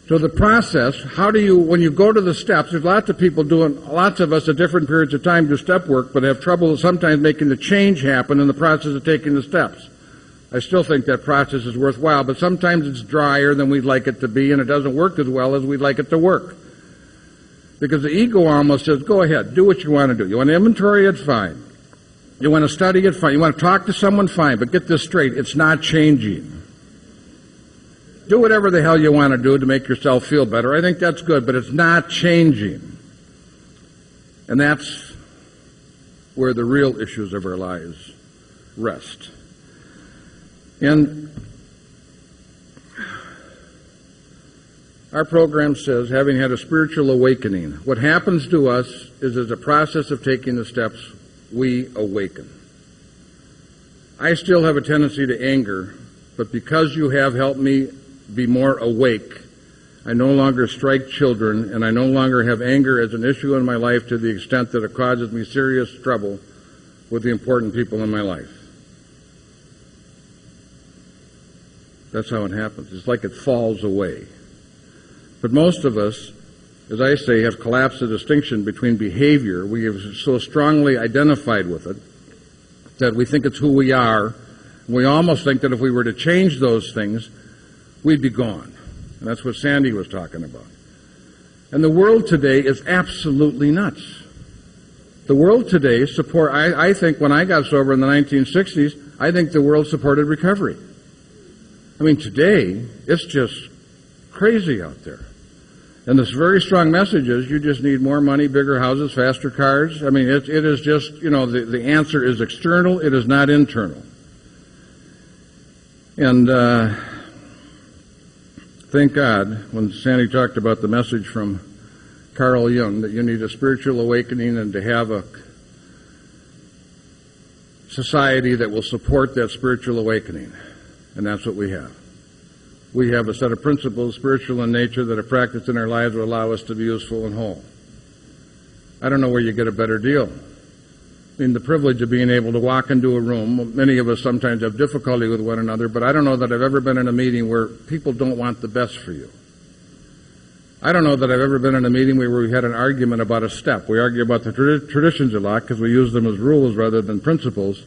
So the process, when you go to the steps, there's lots of people lots of us at different periods of time do step work, but have trouble sometimes making the change happen in the process of taking the steps. I still think that process is worthwhile, but sometimes it's drier than we'd like it to be, and it doesn't work as well as we'd like it to work. Because the ego almost says, go ahead, do what you want to do. You want to inventory it, fine. You want to study it, fine. You want to talk to someone, fine. But get this straight, it's not changing. Do whatever the hell you want to do to make yourself feel better. I think that's good, but it's not changing. And that's where the real issues of our lives rest. And our program says, having had a spiritual awakening, what happens to us is as a process of taking the steps, we awaken. I still have a tendency to anger, but because you have helped me be more awake, I no longer strike children, and I no longer have anger as an issue in my life to the extent that it causes me serious trouble with the important people in my life. That's how it happens. It's like it falls away. But most of us, as I say, have collapsed the distinction between behavior. We have so strongly identified with it that we think it's who we are. We almost think that if we were to change those things, we'd be gone. And that's what Sandy was talking about. And the world today is absolutely nuts. The world today I think when I got sober in the 1960s, I think the world supported recovery. I mean, today, it's just crazy out there. And this very strong message is you just need more money, bigger houses, faster cars. I mean, it is just, the answer is external. It is not internal. And thank God, when Sandy talked about the message from Carl Jung, that you need a spiritual awakening and to have a society that will support that spiritual awakening. And that's what we have. We have a set of principles, spiritual in nature, that are practiced in our lives will allow us to be useful and whole. I don't know where you get a better deal. I mean, the privilege of being able to walk into a room, many of us sometimes have difficulty with one another, but I don't know that I've ever been in a meeting where people don't want the best for you. I don't know that I've ever been in a meeting where we had an argument about a step. We argue about the traditions a lot because we use them as rules rather than principles.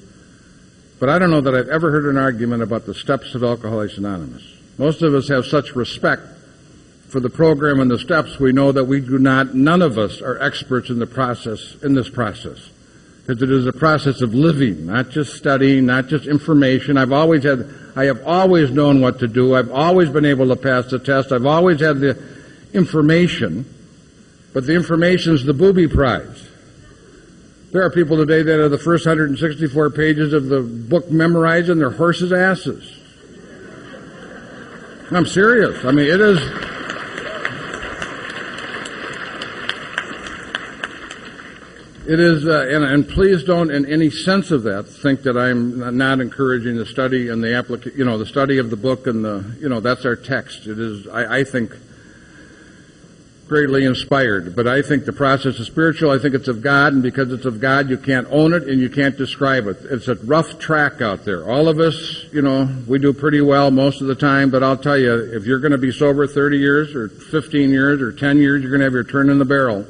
But I don't know that I've ever heard an argument about the steps of Alcoholics Anonymous. Most of us have such respect for the program and the steps, we know that none of us are experts in this process. Because it is a process of living, not just studying, not just information. I have always known what to do. I've always been able to pass the test. I've always had the information, but the information's the booby prize. There are people today that have the first 164 pages of the book memorized and they're horses' asses. I'm serious. I mean, it is. It is, and please don't, in any sense of that, think that I'm not encouraging the study and the study of the book and that's our text. It is. I think greatly inspired. But I think the process is spiritual. I think it's of God, and because it's of God, you can't own it and you can't describe it. It's a rough track out there. All of us, we do pretty well most of the time, but I'll tell you, if you're going to be sober 30 years or 15 years or 10 years, you're going to have your turn in the barrel.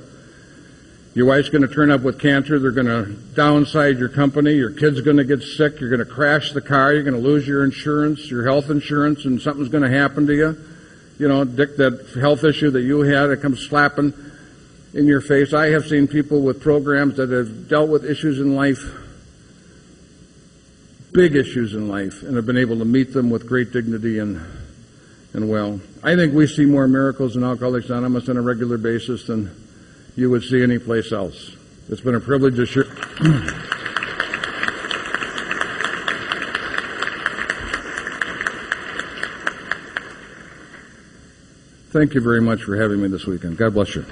Your wife's going to turn up with cancer. They're going to downside your company. Your kid's going to get sick. You're going to crash the car. You're going to lose your insurance, your health insurance, and something's going to happen to you. Dick, that health issue that you had, it comes slapping in your face. I have seen people with programs that have dealt with issues in life, big issues in life, and have been able to meet them with great dignity and well. I think we see more miracles in Alcoholics Anonymous on a regular basis than you would see anyplace else. It's been a privilege to share. Thank you very much for having me this weekend. God bless you.